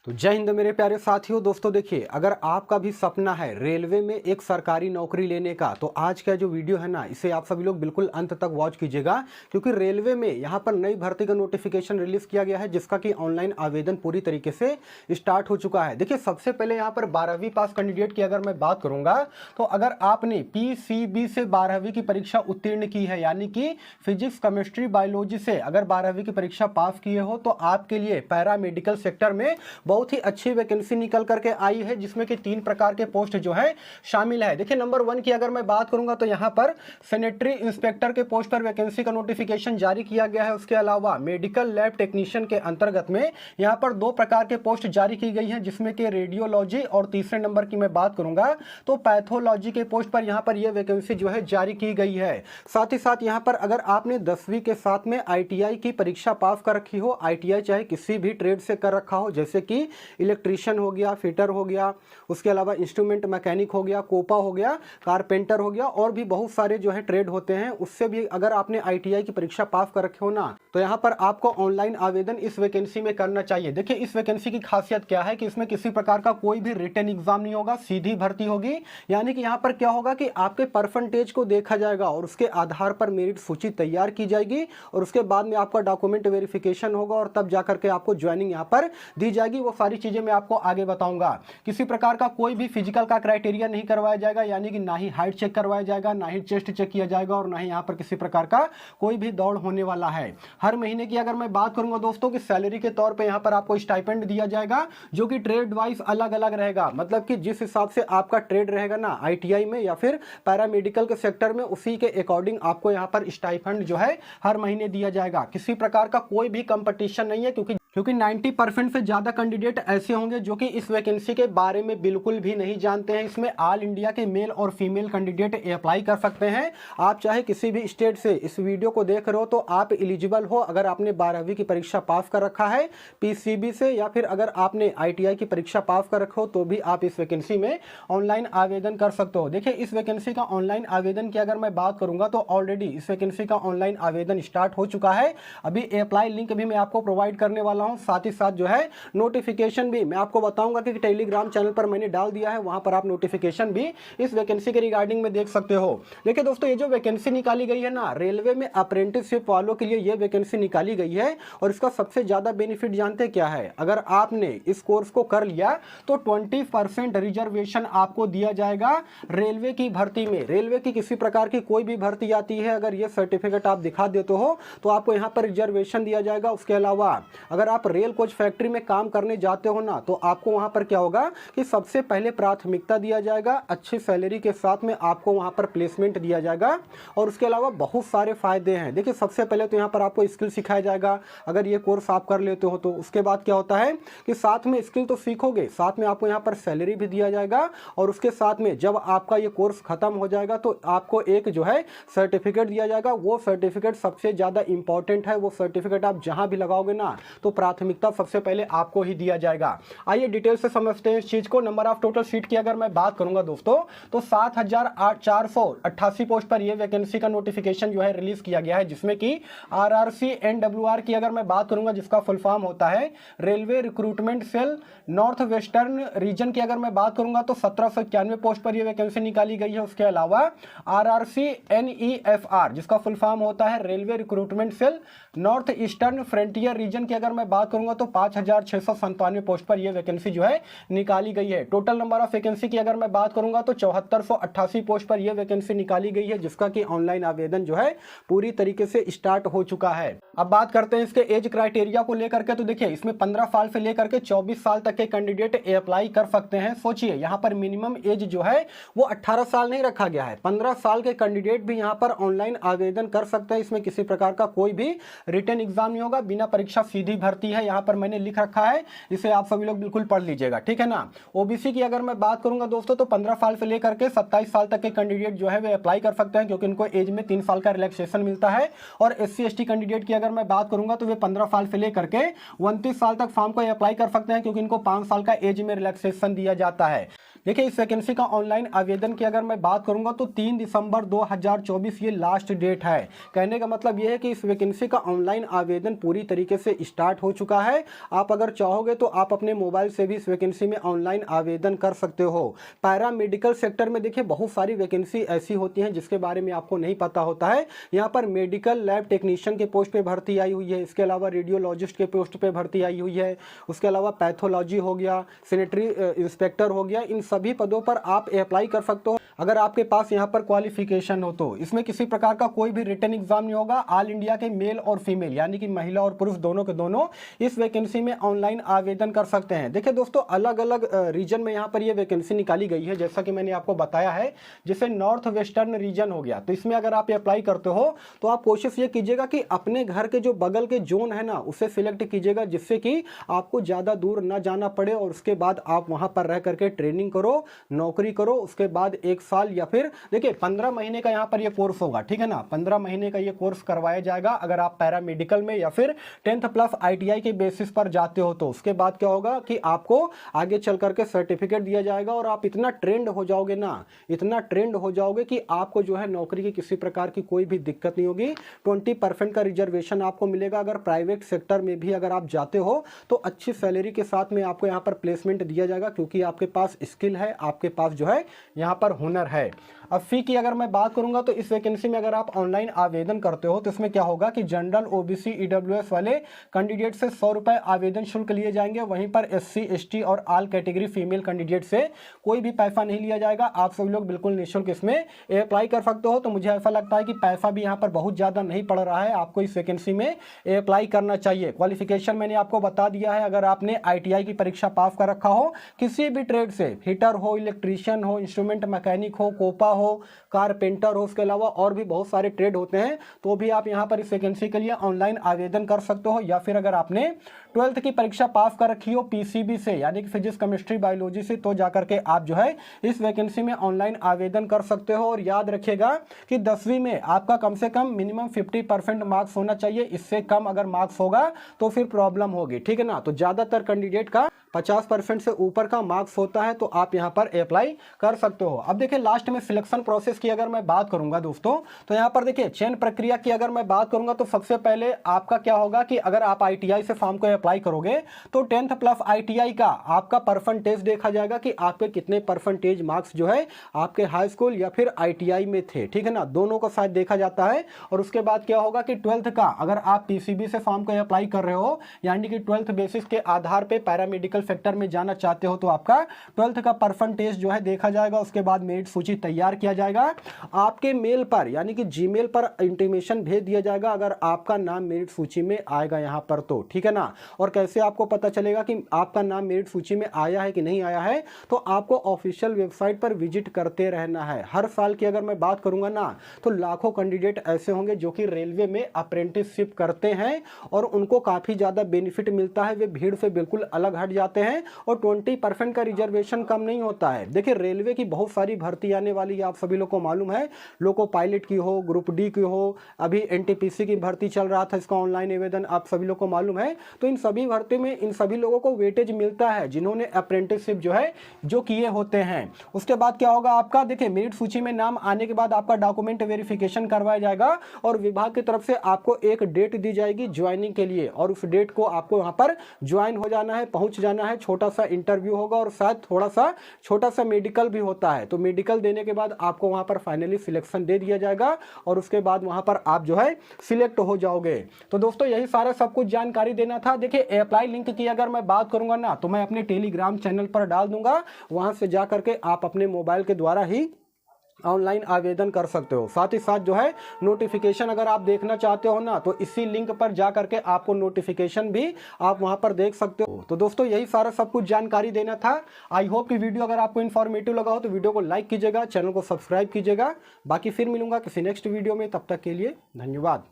तो जय हिंद मेरे प्यारे साथियों। दोस्तों देखिए, अगर आपका भी सपना है रेलवे में एक सरकारी नौकरी लेने का, तो आज का जो वीडियो है ना, इसे आप सभी लोग बिल्कुल अंत तक वॉच कीजिएगा, क्योंकि रेलवे में यहाँ पर नई भर्ती का नोटिफिकेशन रिलीज किया गया है, जिसका कि ऑनलाइन आवेदन पूरी तरीके से स्टार्ट हो चुका है। देखिए, सबसे पहले यहाँ पर 12वीं पास कैंडिडेट की अगर मैं बात करूंगा, तो अगर आपने PCB से 12वीं की परीक्षा उत्तीर्ण की है, यानी कि फिजिक्स, केमिस्ट्री, बायोलॉजी से अगर 12वीं की परीक्षा पास किए हो, तो आपके लिए पैरामेडिकल सेक्टर में बहुत ही अच्छी वैकेंसी निकल करके आई है, जिसमें कि 3 प्रकार के पोस्ट जो है शामिल है। देखिए, नंबर 1 की अगर मैं बात करूंगा, तो यहां पर सैनिटरी इंस्पेक्टर के पोस्ट पर वैकेंसी का नोटिफिकेशन जारी किया गया है। उसके अलावा मेडिकल लैब टेक्नीशियन के अंतर्गत में यहां पर 2 प्रकार के पोस्ट जारी की गई हैं, जिसमें कि रेडियोलॉजी, और तीसरे नंबर की मैं बात करूंगा तो पैथोलॉजी के पोस्ट पर यहां पर यह वैकेंसी जो है जारी की गई है। साथ ही साथ यहां पर अगर आपने 10वीं के साथ में ITI की परीक्षा पास कर रखी हो, ITI चाहे किसी भी ट्रेड से कर रखा हो, जैसे कि इलेक्ट्रीशियन हो गया, फिटर हो गया, उसके अलावा इंस्ट्रूमेंट मैकेनिक हो गया, कोपा हो गया, कारपेंटर हो गया, और भी बहुत सारे जो है ट्रेड होते हैं, उससे भी अगर आपने ITI की परीक्षा पास कर रखे हो ना, तो यहाँ पर आपको ऑनलाइन आवेदन इस वैकेंसी में करना चाहिए। देखिए, इस वैकेंसी की खासियत क्या है कि इसमें किसी प्रकार का कोई भी रिटन एग्जाम नहीं होगा, सीधी भर्ती होगी। यानी कि यहाँ पर क्या होगा कि आपके परसेंटेज को देखा जाएगा और उसके आधार पर मेरिट सूची तैयार की जाएगी, और उसके बाद में आपका डॉक्यूमेंट वेरिफिकेशन होगा, और तब जाकर के आपको ज्वाइनिंग यहाँ पर दी जाएगी। वो सारी चीजें मैं आपको आगे बताऊंगा। किसी प्रकार का कोई भी फिजिकल का क्राइटेरिया नहीं करवाया जाएगा, यानी कि ना ही हाइट चेक करवाया जाएगा, ना ही चेस्ट चेक किया जाएगा, और ना ही यहाँ पर किसी प्रकार का कोई भी दौड़ होने वाला है। हर महीने की अगर मैं बात करूंगा दोस्तों, कि सैलरी के तौर पे यहाँ पर आपको स्टाइपेंड दिया जाएगा, जो कि ट्रेड वाइज अलग अलग रहेगा। मतलब कि जिस हिसाब से आपका ट्रेड रहेगा ना ITI में या फिर पैरामेडिकल के सेक्टर में, उसी के अकॉर्डिंग आपको यहाँ पर स्टाइपेंड जो है हर महीने दिया जाएगा। किसी प्रकार का कोई भी कंपटीशन नहीं है, क्योंकि 90% से ज़्यादा कैंडिडेट ऐसे होंगे जो कि इस वैकेंसी के बारे में बिल्कुल भी नहीं जानते हैं। इसमें ऑल इंडिया के मेल और फीमेल कैंडिडेट अप्लाई कर सकते हैं। आप चाहे किसी भी स्टेट से इस वीडियो को देख रहे हो, तो आप एलिजिबल हो अगर आपने 12वीं की परीक्षा पास कर रखा है PCB से, या फिर अगर आपने ITI की परीक्षा पास कर रखो, तो भी आप इस वैकेंसी में ऑनलाइन आवेदन कर सकते हो। देखिए, इस वैकेंसी का ऑनलाइन आवेदन की अगर मैं बात करूंगा, तो ऑलरेडी इस वैकेंसी का ऑनलाइन आवेदन स्टार्ट हो चुका है। अभी अप्लाई लिंक भी मैं आपको प्रोवाइड करने वाला हूं। साथ ही साथ जो है नोटिफिकेशन भी मैं आपको बताऊंगा कि टेलीग्राम चैनल पर मैंने डाल दिया है, वहां पर आप नोटिफिकेशन भी इस वैकेंसी के रिगार्डिंग में देख सकते हो। देखिए दोस्तों, ये जो वैकेंसी निकाली गई है ना, रेलवे में अप्रेंटिसशिप वालों के लिए ये वैकेंसी निकाली गई है, और इसका सबसे ज्यादा बेनिफिट जानते क्या है? अगर आपने इस कोर्स को कर लिया, तो 20% रिजर्वेशन आपको दिया जाएगा रेलवे की भर्ती में। रेलवे की किसी प्रकार की कोई भी भर्ती आती है, अगर ये सर्टिफिकेट आप दिखा देते हो, तो आपको यहाँ पर रिजर्वेशन दिया जाएगा। उसके अलावा अगर आप रेल कोच फैक्ट्री में काम करने जाते हो ना, तो आपको वहां पर क्या होगा कि सबसे पहले प्राथमिकता दिया जाएगा, अच्छी सैलरी के साथ में आपको वहां पर प्लेसमेंट दिया जाएगा, और उसके अलावा बहुत सारे फायदे हैं। देखिए, सबसे पहले तो यहाँ पर आपको स्किल सिखाया जाएगा, अगर ये कोर्स आप कर लेते हो तो। उसके बाद क्या होता है कि साथ में स्किल तो सीखोगे, साथ में आपको यहाँ पर सैलरी भी दिया जाएगा, और उसके साथ में जब आपका ये कोर्स खत्म हो जाएगा, तो आपको एक जो है सर्टिफिकेट दिया जाएगा। वो सर्टिफिकेट सबसे ज्यादा इंपॉर्टेंट है। वो सर्टिफिकेट आप जहां भी लगाओगे ना, तो प्राथमिकता सबसे पहले आपको ही दिया जाएगा। आइए डिटेल से समझते हैं इस चीज को। नंबर ऑफ टोटल सीट की अगर मैं बात करूंगा दोस्तों, तो 7,488 पोस्ट पर यह वैकेंसी का नोटिफिकेशन जो है रिलीज किया गया है, जिसमें कि RRC NWR की अगर मैं बात करूंगा, जिसका फुल फॉर्म होता है railway recruitment cell north western region की अगर मैं बात करूंगा, तो 1791 पोस्ट पर यह वैकेंसी निकाली गई है। उसके अलावा RRC NEFR, जिसका फुल फॉर्म होता है railway recruitment cell north eastern frontier region की अगर मैं बात करूंगा, तो 5,697 पोस्ट पर यह वैकेंसी जो है निकाली गई है। टोटल नंबर ऑफ वैकेंसी की अगर मैं बात करूंगा, तो 7488 पोस्ट पर यह वैकेंसी निकाली गई है, जिसका कि ऑनलाइन आवेदन जो है पूरी तरीके से स्टार्ट हो चुका है। अब बात करते हैं इसके एज क्राइटेरिया को लेकर के। तो देखिए, इसमें 15 साल से लेकर के 24 साल तक के कैंडिडेट अप्लाई कर सकते हैं। सोचिए, यहाँ पर मिनिमम एज जो है वो 18 साल नहीं रखा गया है। 15 साल के कैंडिडेट भी यहाँ पर ऑनलाइन आवेदन कर सकते हैं। इसमें किसी प्रकार का कोई भी रिटन एग्जाम नहीं होगा, बिना परीक्षा सीधी भर्ती है। यहाँ पर मैंने लिख रखा है, इसे आप सभी लोग बिल्कुल पढ़ लीजिएगा, ठीक है ना। OBC की अगर मैं बात करूंगा दोस्तों, तो 15 साल से लेकर के 27 साल तक के कैंडिडेट जो है वे अप्लाई कर सकते हैं, क्योंकि इनको एज में 3 साल का रिलैक्सेशन मिलता है। और SC ST कैंडिडेट की अगर मैं बात करूंगा, तो वे 15 साल से लेकर के 29 साल तक फॉर्म को अप्लाई कर सकते हैं, क्योंकि इनको 5 साल का एज में रिलैक्सेशन दिया जाता है। देखिए इस वैकेंसी का ऑनलाइन आवेदन की अगर मैं बात करूंगा तो 3 दिसंबर 2024 ये लास्ट डेट है। कहने का मतलब ये है कि इस वैकेंसी का ऑनलाइन आवेदन पूरी तरीके से स्टार्ट हो चुका है। आप अगर चाहोगे तो आप अपने मोबाइल से भी इस वैकेंसी में ऑनलाइन आवेदन कर सकते हो। पैरा मेडिकल सेक्टर में देखिए बहुत सारी वैकेंसी ऐसी होती हैं जिसके बारे में आपको नहीं पता होता है। यहाँ पर मेडिकल लैब टेक्नीशियन के पोस्ट पे भर्ती आई हुई है, इसके अलावा रेडियोलॉजिस्ट के पोस्ट पे भर्ती आई हुई है, उसके अलावा पैथोलॉजी हो गया, सैनिटरी इंस्पेक्टर हो गया, इन सभी पदों पर आप अप्लाई कर सकते हो अगर आपके पास यहाँ पर क्वालिफिकेशन हो तो। इसमें किसी प्रकार का कोई भी रिटन एग्जाम नहीं होगा। ऑल इंडिया के मेल और फीमेल यानी कि महिला और पुरुष दोनों के दोनों इस वैकेंसी में ऑनलाइन आवेदन कर सकते हैं। देखिए दोस्तों अलग अलग रीजन में यहाँ पर ये वैकेंसी निकाली गई है, जैसा कि मैंने आपको बताया है। जैसे नॉर्थ वेस्टर्न रीजन हो गया, तो इसमें अगर आप अप्लाई करते हो तो आप कोशिश ये कीजिएगा कि अपने घर के जो बगल के जोन है ना उसे सिलेक्ट कीजिएगा, जिससे कि आपको ज़्यादा दूर ना जाना पड़े और उसके बाद आप वहाँ पर रह करके ट्रेनिंग करो, नौकरी करो। उसके बाद 1 साल या फिर देखिए 15 महीने का यहाँ पर ये कोर्स होगा, ठीक है ना। 15 महीने का ये कोर्स करवाया जाएगा अगर आप पैरामेडिकल में या फिर 10th प्लस ITI के बेसिस पर जाते हो तो। उसके बाद क्या होगा कि आपको आगे चल करके सर्टिफिकेट दिया जाएगा और आप इतना ट्रेंड हो जाओगे ना, इतना ट्रेंड हो जाओगे कि आपको जो है नौकरी की किसी प्रकार की कोई भी दिक्कत नहीं होगी। 20% का रिजर्वेशन आपको मिलेगा। अगर प्राइवेट सेक्टर में भी अगर आप जाते हो तो अच्छी सैलरी के साथ में आपको यहाँ पर प्लेसमेंट दिया जाएगा, क्योंकि आपके पास स्किल है, आपके पास जो है यहाँ पर हुनर है। अब फी की अगर मैं बात करूंगा तो इस वैकेंसी में अगर आप ऑनलाइन आवेदन करते हो तो इसमें क्या होगा कि जनरल OBC EWS वाले कैंडिडेट से 100 रुपये आवेदन शुल्क लिए जाएंगे। वहीं पर SC ST और ऑल कैटेगरी फीमेल कैंडिडेट से कोई भी पैसा नहीं लिया जाएगा। आप सभी लोग बिल्कुल निःशुल्क इसमें अप्लाई कर सकते हो। तो मुझे ऐसा लगता है कि पैसा भी यहाँ पर बहुत ज़्यादा नहीं पड़ रहा है, आपको इस वैकेंसी में अप्लाई करना चाहिए। क्वालिफिकेशन मैंने आपको बता दिया है। अगर आपने ITI की परीक्षा पास कर रखा हो, किसी भी ट्रेड से, हीटर हो, इलेक्ट्रीशियन हो, इंस्ट्रूमेंट मैकेनिक हो, कोपा हो, कारपेंटर हो, उसके अलावा और भी बहुत सारे ट्रेड होते हैं, तो भी आप यहां पर इस वैकेंसी के लिए ऑनलाइन आवेदन कर सकते हो। या फिर अगर आपने 12th की परीक्षा पास कर रखी हो PCB से यानी कि फिजिक्स केमिस्ट्री बायोलॉजी से, तो जाकर के आप जो है इस वैकेंसी में ऑनलाइन आवेदन कर सकते हो। और याद रखिएगा कि 10वीं में आपका कम से कम मिनिमम 50% मार्क्स होना चाहिए। इससे कम अगर मार्क्स होगा तो फिर प्रॉब्लम होगी, ठीक है ना। तो ज्यादातर कैंडिडेट का 50% से ऊपर का मार्क्स होता है, तो आप यहां पर अप्लाई कर सकते हो। अब देखिए लास्ट में सिलेक्शन प्रोसेस की अगर मैं बात करूंगा दोस्तों, तो यहां पर देखिए चयन प्रक्रिया की अगर मैं बात करूंगा तो सबसे पहले आपका क्या होगा कि अगर आप ITI से फॉर्म को अप्लाई करोगे तो 10th प्लस ITI का आपका परसेंटेज देखा जाएगा कि आपके कितने परसेंटेज मार्क्स जो है आपके हाई स्कूल या फिर ITI में थे, ठीक है ना। दोनों को शायद देखा जाता है। और उसके बाद क्या होगा कि 12th का अगर आप PCB से फॉर्म को अप्लाई कर रहे हो यानी कि 12th बेसिस के आधार पर पैरामेडिकल सेक्टर में जाना चाहते हो, तो आपका 12th का परसेंटेज जो है देखा जाएगा। उसके बाद मेरिट सूची तैयार किया जाएगा, आपके मेल पर यानी कि जीमेल पर इंटीमेशन भेज दिया जाएगा अगर आपका नाम मेरिट सूची में आएगा यहां पर, तो ठीक है ना। और कैसे आपको पता चलेगा कि आपका नाम मेरिट सूची में आया है कि नहीं आया है, तो आपको ऑफिशियल वेबसाइट पर विजिट करते रहना है। हर साल की अगर मैं बात करूंगा ना तो लाखों कैंडिडेट ऐसे होंगे जो कि रेलवे में अप्रेंटिसशिप करते हैं और उनको काफी ज्यादा बेनिफिट मिलता है। वे भीड़ से बिल्कुल अलग हट जाते हैं और 20% का रिजर्वेशन कम नहीं होता है। देखिए रेलवे की बहुत सारी भर्ती आने वाली है, आप सभी लोग को मालूम है। लोको पायलट की हो, ग्रुप डी की हो, अभी NTPC की भर्ती चल रहा था, इसका ऑनलाइन आवेदन आप सभी लोग को मालूम है। तो इन सभी भर्ती में इन सभी लोगों को वेटेज मिलता है जिन्होंने अप्रेंटिसशिप जो है जो किए होते हैं। उसके बाद क्या होगा आपका, देखिए मेरिट सूची में नाम आने के बाद आपका डॉक्यूमेंट वेरिफिकेशन करवाया जाएगा और विभाग की तरफ से आपको एक डेट दी जाएगी ज्वाइनिंग के लिए, और उस डेट को आपको वहां पर ज्वाइन हो जाना है, पहुंच जाना है। छोटा सा इंटरव्यू होगा और शायद छोटा सा मेडिकल भी होता है। तो मेडिकल देने के बाद आपको वहां पर फाइनली सिलेक्शन दे दिया जाएगा और उसके बाद वहां पर आप जो है सिलेक्ट हो जाओगे। तो दोस्तों यही सारा सब कुछ जानकारी देना था। देखिए अप्लाई लिंक की अगर मैं बात करूंगा ना तो मैं अपने टेलीग्राम चैनल पर डाल दूंगा, वहां से जा करके आप अपने मोबाइल के द्वारा ही ऑनलाइन आवेदन कर सकते हो। साथ ही साथ जो है नोटिफिकेशन अगर आप देखना चाहते हो ना तो इसी लिंक पर जा करके आपको नोटिफिकेशन भी आप वहां पर देख सकते हो। तो दोस्तों यही सारा सब कुछ जानकारी देना था। आई होप कि वीडियो अगर आपको इन्फॉर्मेटिव लगा हो तो वीडियो को लाइक कीजिएगा, चैनल को सब्सक्राइब कीजिएगा। बाकी फिर मिलूंगा किसी नेक्स्ट वीडियो में, तब तक के लिए धन्यवाद।